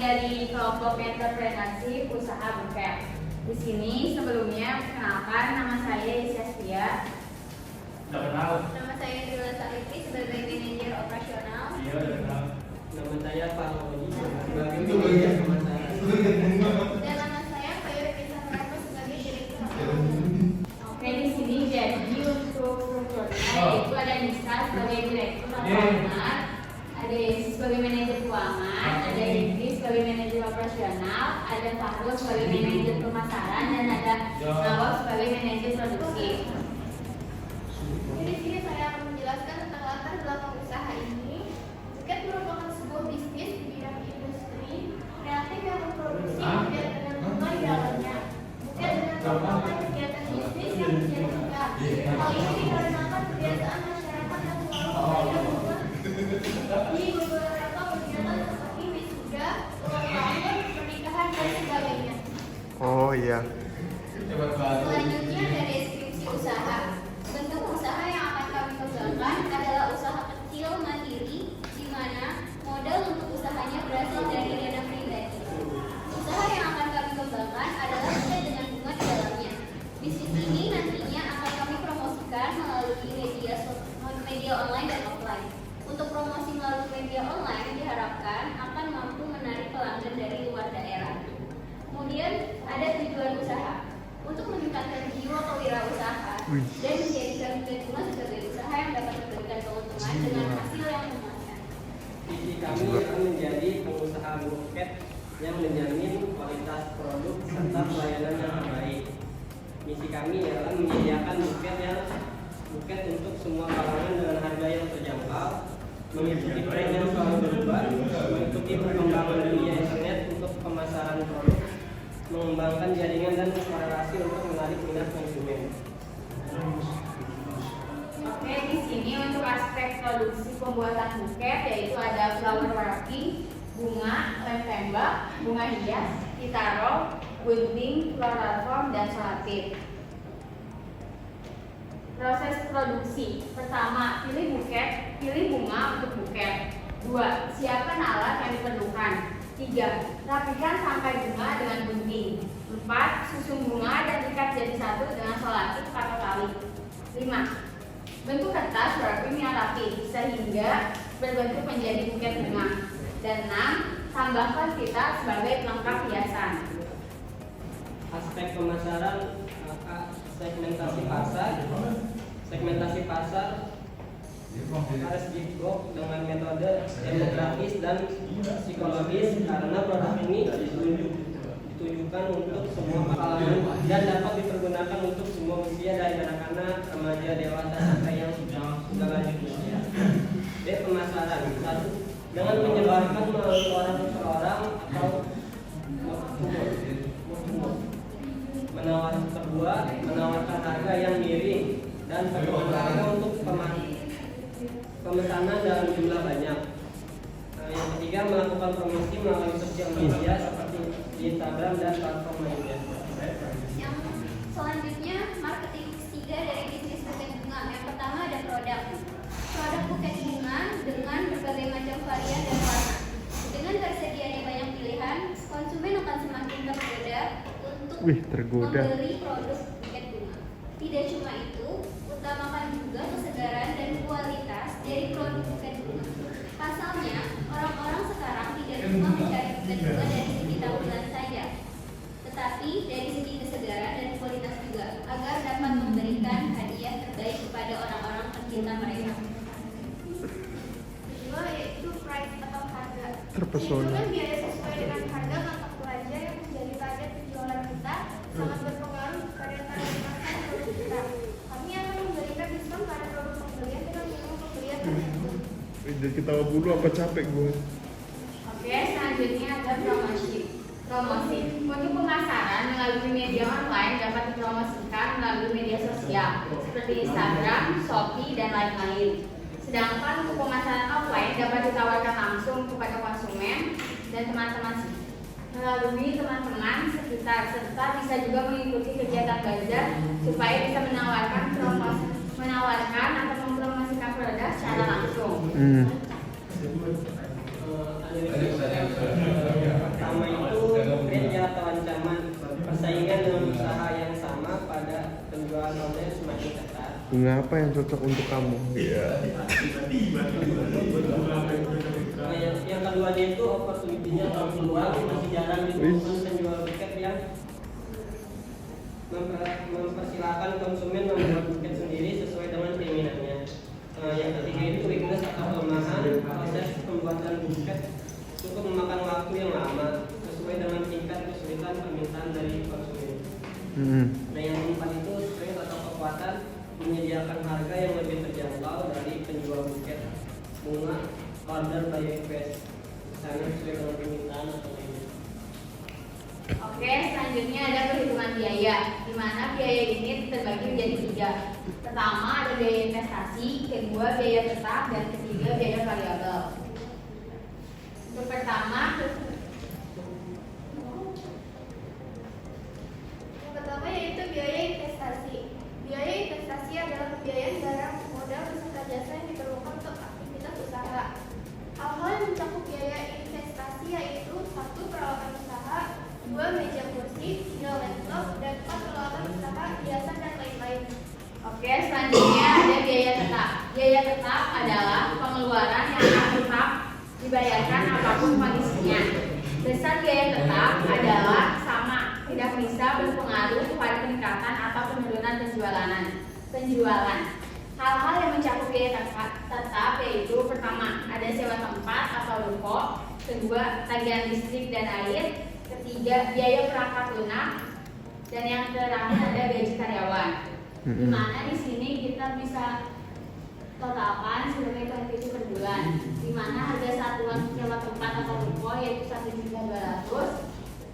dari kelompok entrepreneurship usaha buket. Di sini sebelumnya perkenalkan, nama saya Isya. Udah kenal. Nama saya Dila Salifri sebagai manajer operasional. Iya, udah kenal. Nama saya Pak Lodi sebagai manajer pemasaran. Dan nama saya Payu Revisa Merapu sebagai direktur operasional. Oke, di sini jadi untuk strukturnya yaitu ada Nisa sebagai direktur operasional, ada Yesi sebagai manajer keuangan, ada Indri sebagai manajer operasional, ada Fahrul sebagai manajer pemasaran, dan ada Nawab sebagai manajer produksi. Jadi di sini saya akan menjelaskan tentang latar belakang usaha ini. Buket merupakan sebuah bisnis di bidang industri kreatif yang memproduksi kegiatan dengan bunga di dalamnya. Buket dengan melakukan kegiatan bisnis yang menjanjikan. Hal ini dikarenakan kebiasaan masyarakat yang selalu membayar bunga di beberapa kegiatan seperti wisuda, ulang tahun, pernikahan, dan sebagainya. Oh iya. Selanjutnya ada deskripsi usaha. Bentuk usaha yang akan kami kembangkan adalah usaha kecil mandiri, di mana modal untuk usahanya berasal dari dana pribadi. Usaha yang akan kami kembangkan adalah buket dengan bunga di dalamnya. Bisnis ini nantinya akan kami promosikan melalui media online dan offline. Untuk promosi melalui media online diharapkan akan mampu menarik pelanggan dari luar daerah. Kemudian ada tujuan usaha untuk meningkatkan jiwa kewirausahaan dan menjadikan buket bunga sebagai usaha yang dapat memberikan keuntungan dengan hasil yang memuaskan. Visi kami akan menjadi pengusaha buket yang menjamin kualitas produk serta pelayanan yang terbaik. Misi kami adalah menyediakan buket untuk semua kalangan dengan harga yang terjangkau, mengikuti tren yang selalu berubah, mengikuti perkembangan dunia internet untuk pemasaran produk, mengembangkan jaringan dan korelasi untuk menarik minat konsumen. Oke, di sini untuk aspek produksi pembuatan buket yaitu ada flower wrapping, bunga, lem tembak, bunga hias, kitaro, gunting, floral form, dan selotip. Proses produksi. Pertama, pilih bunga untuk buket. 2. Siapkan alat yang diperlukan. 3. Rapikan sampai bunga dengan gunting. 4. Susun bunga dan ikat jadi satu dengan selotip atau tali. 5. Bentuk kertas wrapping yang rapi sehingga berbentuk menjadi buket bunga. Dan 6. Tambahkan pita sebagai pelengkap hiasan. Aspek pemasaran, segmentasi pasar harus diblok dengan metode demografis dan psikologis karena produk ini ditujukan untuk semua kalangan dan dapat dipergunakan untuk semua usia dari anak-anak, remaja, dewasa sampai yang sudah lanjut usia. D. Pemasaran. 1. Dengan menyebarkan melalui orang per orang atau menawarkan harga yang miring dan potongan harga untuk pemesanan dalam jumlah banyak. Yang ketiga, melakukan promosi melalui sosial media seperti di Instagram dan platform lainnya. Yang selanjutnya marketing ketiga dari bisnis buket bunga. Yang pertama ada produk buket bunga dengan berbagai macam varian dan warna. Dengan tersedianya banyak pilihan, konsumen akan semakin tergoda untuk membeli produk buket bunga. Tidak cuma itu, utamakan juga kesegaran dan kualitas dari produk buket bunga. Pasalnya, orang-orang sekarang tidak cuma mencari buket bunga dari segi tampilan saja, tetapi dari segi kesegaran dan kualitas juga, agar dapat memberikan hadiah terbaik kepada orang-orang tercinta mereka. Kedua yaitu price atau harga. Terpesona. Menentukan biaya sesuai dengan harga mata belanja yang menjadi target penjualan kita sangat berpengaruh pada target pasar produk kita. Kami akan memberikan diskon pada produk pembelian dengan minimum pembelian tertentu. Jadi ketawa dulu apa capek gue? Oke, selanjutnya ada promosi. Untuk pemasaran melalui media online dapat dipromosikan melalui media sosial seperti Instagram, Shopee, dan lain-lain. Sedangkan untuk pemasaran offline dapat ditawarkan langsung kepada konsumen dan teman-teman melalui teman-teman sekitar, serta bisa juga mengikuti kegiatan bazar supaya bisa menawarkan atau mempromosikan produk secara langsung. atau ancaman persaingan dengan usaha yang sama pada penjualan online semakin ketat. Bunga apa yang cocok untuk kamu? Iya. Nah, yang keduanya itu opportunity-nya terlalu luas, masih jarang ditemukan penjual buket yang mempersilahkan konsumen membuat buket sendiri sesuai dengan keinginannya. Yang ketiga itu weakness atau kelemahan, proses pembuatan buket cukup memakan waktu yang lama sesuai dengan tingkat kesulitan permintaan dari konsumen. Nah, yang keempat itu strength atau kekuatan, menyediakan harga yang lebih terjangkau dari penjual buket bunga order by request, misalnya sesuai dengan permintaan atau lainnya. Oke, selanjutnya ada perhitungan biaya, di mana biaya ini terbagi menjadi 3. Pertama ada biaya investasi, kedua biaya tetap, dan ketiga biaya variabel. Untuk pertama, Yang pertama yaitu biaya investasi. Biaya investasi adalah pembiayaan barang, modal, beserta jasa yang diperlukan untuk aktivitas usaha. Hal-hal yang mencakup biaya investasi yaitu 1. Peralatan usaha, 2. Meja kursi, 3. Laptop, dan 4. Peralatan usaha, hiasan, dan lain-lain. oke, selanjutnya ada biaya tetap. Biaya tetap adalah pengeluaran yang akan tetap dibayarkan apapun kondisinya. Besar biaya tetap adalah sama, tidak bisa berpengaruh pada peningkatan atau penurunan penjualan. Hal-hal yang mencakup biaya tetap yaitu pertama ada sewa tempat atau ruko, kedua tagihan listrik dan air, ketiga biaya perangkat lunak, dan yang terakhir ada gaji karyawan. Di mana di sini kita bisa totalkan sebagai itu per bulan, di mana harga satuan sewa tempat atau ruko yaitu 1.200.000,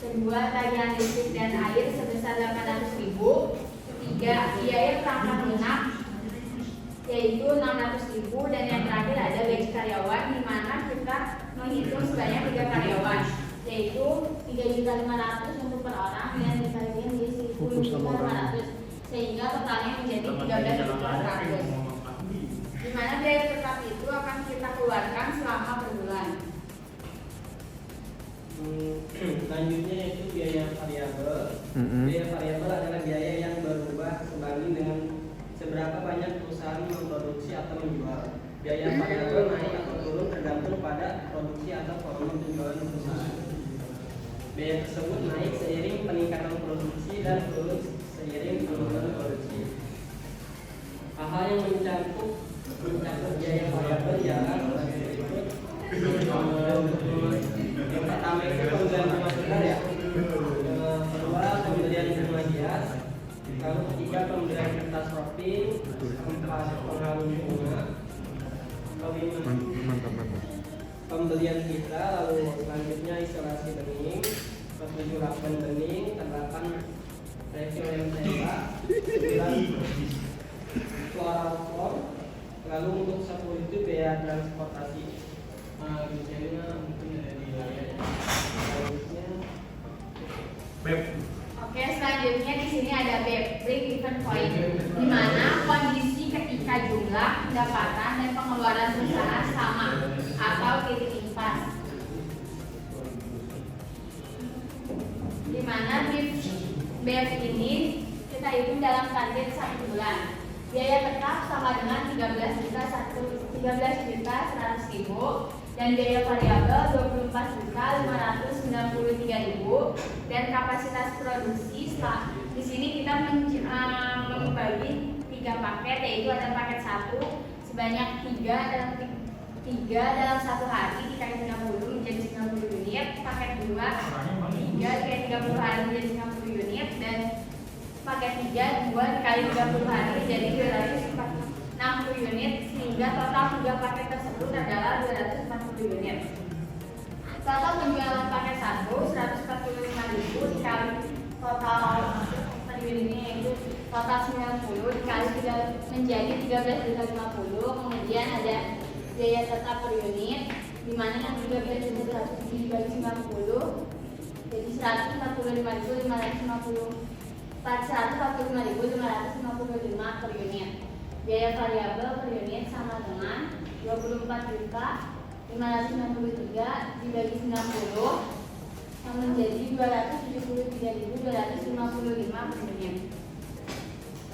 kedua tagihan listrik dan air sebesar 800.000, ketiga biaya perangkat lunak yaitu 600.000, dan yang terakhir ada gaji karyawan, di mana kita menghitung sebanyak 3 karyawan yaitu 3.500.000 untuk per orang dan dibagi menjadi 10.500, sehingga totalnya menjadi 13.100. Di mana biaya tetap itu akan kita keluarkan selama per bulan. Selanjutnya yaitu biaya variabel. Biaya variabel adalah biaya yang berubah sebanding dengan seberapa banyak perusahaan memproduksi atau menjual. Biaya variabel naik atau turun tergantung pada produksi atau volume penjualan perusahaan. Biaya tersebut naik seiring peningkatan produksi dan turun seiring penurunan produksi. Hal-hal yang mencakup biaya variabel ialah sebagai berikut. Yang pertama itu pembelian rumah segar ya. Kedua pembelian rumah hias. Lalu ketiga pembelian kertas roti. Keempat penghalus bunga. Mantap. Pembelian kita, lalu selanjutnya isolasi bening. Ketujuh lakukan bening. Kedelapan refill yang sewa. 9 floral form. Lalu untuk 10 itu biaya transportasi. Biasanya mungkin ada di layar. Selanjutnya Oke, selanjutnya di sini ada break even point, di mana kondisi ketika jumlah, pendapatan, dan pengeluaran perusahaan sama atau titik impas. Di mana BEP ini kita hitung dalam target 1 bulan. Biaya tetap sama dengan 13.100.000 dan biaya variabel 24.593.000, dan kapasitas produksi di sini kita membagi 3 paket, yaitu ada paket 1 sebanyak 3 dalam 1 hari dikali 30 menjadi 90 unit, paket 2 3 dikali 30 hari menjadi 90 unit, dan paket 3 2 dikali 30 hari menjadi 260 unit, sehingga total 3 paket tersebut adalah 240 unit. Total penjualan paket 1 145.000 dikali total per unitnya yaitu total 90 dikali menjadi 13.050. Kemudian ada biaya tetap per unit, di mana yang 13.100 dibagi 90 jadi 145.555 per unit. Biaya variabel per unit sama dengan 24.593 dibagi 90 yang menjadi 273.255 per unit.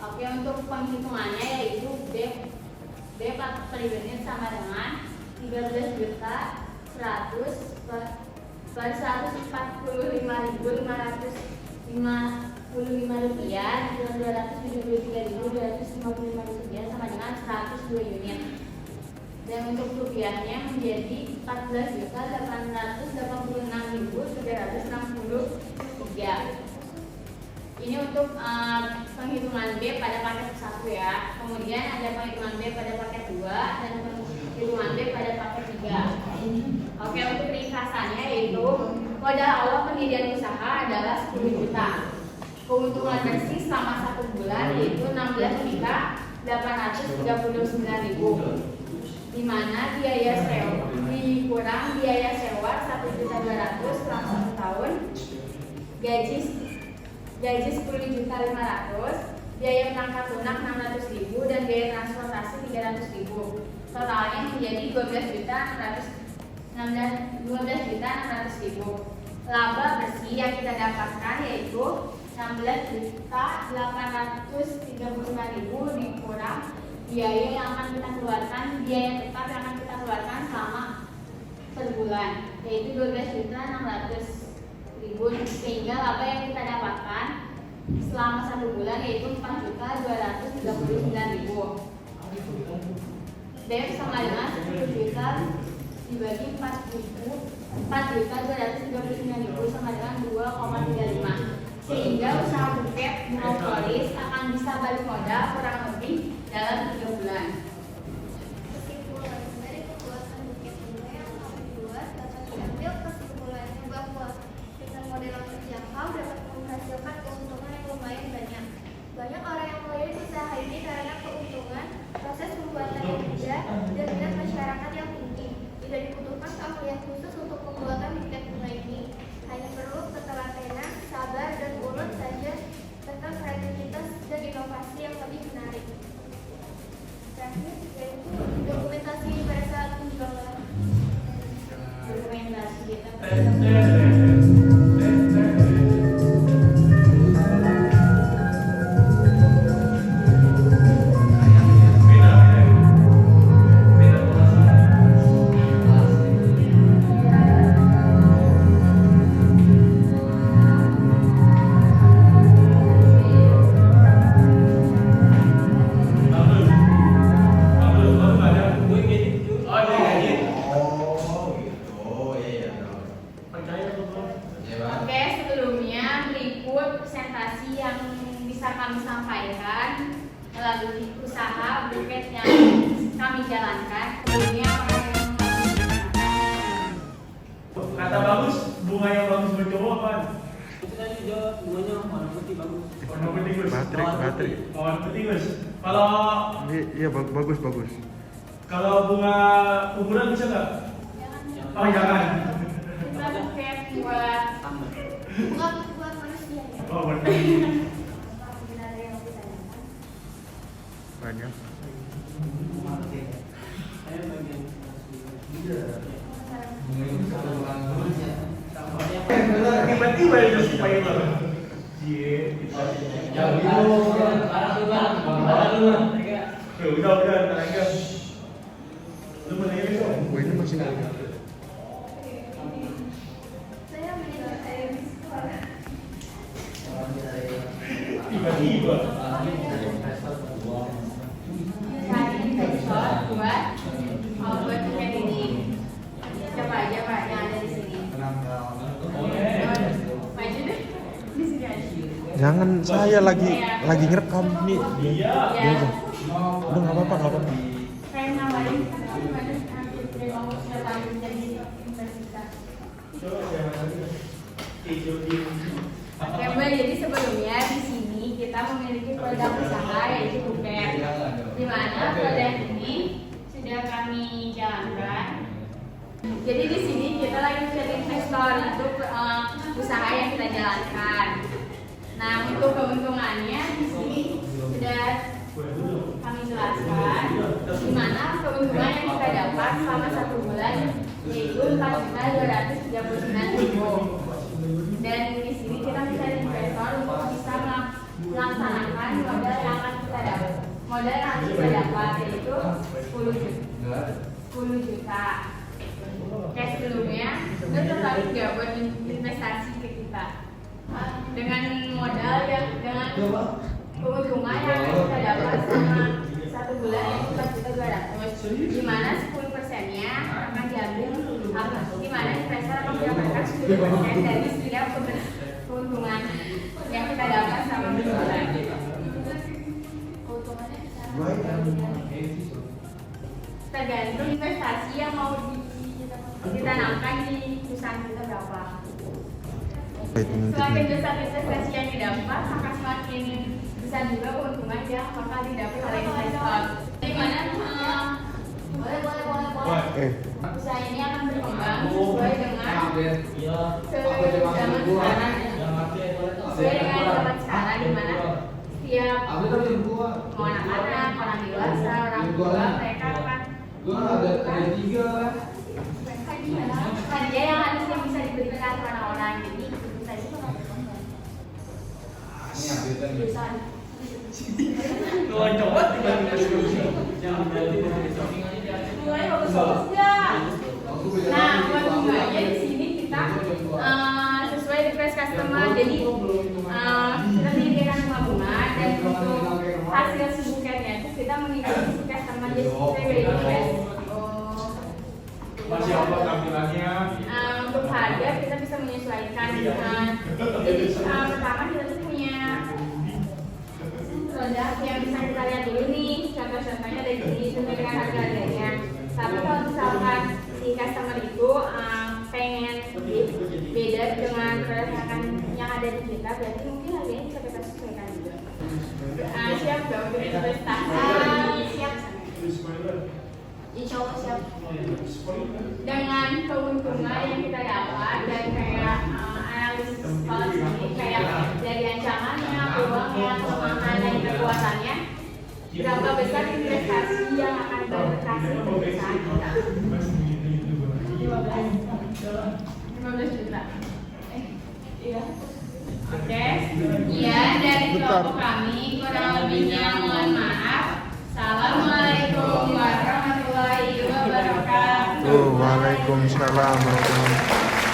Oke, untuk penghitungannya yaitu B per unit sama dengan 13.100 per 145.555 rupiah dengan 273.255 rupiah sama dengan 102 unit. Dan untuk rupiahnya menjadi 14.886.963. Ini untuk penghitungan B pada paket 1 ya. Kemudian ada penghitungan B pada paket 2 dan penghitungan B pada paket 3. Oke, untuk ringkasannya yaitu modal awal pendirian usaha adalah 10 juta. Keuntungan bersih selama 1 bulan yaitu 16.839.000. Di mana biaya sewa dikurang biaya sewa 1.200.000 selama 1 tahun, gaji 10.500.000, biaya penangkap lunak 600.000 dan biaya transportasi 300.000. Totalnya menjadi 12.600.000. Laba bersih yang kita dapatkan yaitu 16.835.000 dikurang biaya yang akan kita keluarkan, biaya tetap yang akan kita keluarkan selama per bulan yaitu 12.600.000, sehingga laba yang kita dapatkan selama 1 bulan yaitu 4.239.000. B sama dengan 10 juta dibagi 4.239.000 sama dengan 2,35, sehingga usaha buket monopolis akan bisa balik modal kurang lebih dalam 3 bulan. Kesimpulan dari pembuatan buket bunga yang kami buat dapat diambil kesimpulannya bahwa dengan model yang terjangkau dapat menghasilkan keuntungan yang lumayan banyak. Banyak orang yang melirik usaha ini karena keuntungan, proses pembuatan yang mudah, dan minat masyarakat yang tinggi. Tidak dibutuhkan keahlian khusus untuk pembuatan buket bunga ini. Hanya perlu ketelatenan, sabar, dan ulet saja serta kreativitas dan inovasi yang lebih menarik. Terakhir yaitu dokumentasi pada saat penjualan. Dokumentasi kita kami sampaikan melalui usaha buket yang kami jalankan. Sebelumnya kata bagus, bunga yang bagus buat cowok apa? Itu tadi dia bunganya warna putih bagus. Warna putih Gus. Baterai. Warna putih Gus. Kalau Iya bagus. kalau bunga kuburan bisa nggak? Oh jangan. kita buket buat Bukan buat manusia ya. Oh benar. Banyak. Saya bagian Tiba-tiba itu supaya banget. Iya. Udah, ntar lu mau nanya besok? Gue ini masih Saya menilai saya di sekolah. Tiba-tiba. saat ini besok buat buket ini. Siapa aja Pak yang ada di sini? Maju deh. Di sini aja. Jangan, saya lagi ngerekam nih. Iya. Ya. Udah nggak apa-apa. Saya nawarin kan ada dari kamu sudah tahu jadi universitas. Coba jangan lagi. Tidur di. Oke Mbak, jadi sebelumnya di sini kita memiliki produk usaha yaitu buket. Di mana produk ini sudah kami jalankan. Jadi di sini kita lagi mencari investor untuk usaha yang kita jalankan. Nah, untuk keuntungannya di sini sudah kami jelaskan. Di mana keuntungan yang kita dapat selama 1 bulan yaitu 4.239.000. Dan di sini kita bisa investor untuk bisa melaksanakan modal yang akan kita dapat. Modal yang akan kita dapat yaitu 10 juta. Kayak sebelumnya, itu tertarik nggak buat investasi ke kita? Dengan modal yang dengan keuntungan yang akan kita dapat selama 1 bulan yaitu 4.200.000, di mana 10%-nya akan diambil di mana investor akan mendapatkan 10% dari setiap keuntungan yang kita dapat selama berbulan. Tergantung investasi yang mau ditanamkan di perusahaan kita berapa. Semakin besar investasi yang didapat, maka semakin besar juga keuntungan yang bakal didapat oleh investor. Dimana usaha ini akan berkembang sesuai dengan zaman sekarang. Sesuai dengan zaman sekarang, di mana setiap mau anak-anak, orang dewasa, orang tua, mereka akan hadiah yang harusnya bisa diberikan kepada orang. Jadi Coba tiba-tiba jangan mulai bagus-bagus ya. Nah, buat bunganya di sini kita sesuai request customer. Jadi kita menyediakan bunga dan untuk hasil si buketnya itu kita mengikuti si customer jadi sesuai request. Masih apa tampilannya? Untuk harga kita bisa menyesuaikan. Jadi pertama kita tuh punya produk yang bisa kita lihat dulu nih, contoh-contohnya dari sini sesuai dengan harga-harganya. Tapi kalau misalkan si customer itu pengen beda dengan produk yang ada di kita, berarti mungkin harganya bisa kita sesuaikan juga. Siap gak untuk investasi? Siap. Insya Allah siap. Dengan keuntungan yang kita dapat dan kayak analisis kalau sini kayak dari ancamannya, peluangnya, kelemahan dan kekuatannya, berapa besar investasi yang akan berkasi di perusahaan kita? 15 juta. Iya. Oke. Iya, dari kelompok kami kurang lebihnya mohon maaf. Assalamualaikum warahmatullahi wabarakatuh. Waalaikumsalam warahmatullahi wabarakatuh.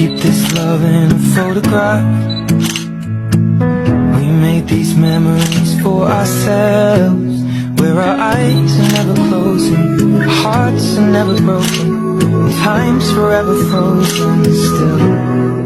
Keep this love in a photograph. We made these memories for ourselves, where our eyes are never closing, our hearts are never broken, time's forever frozen still.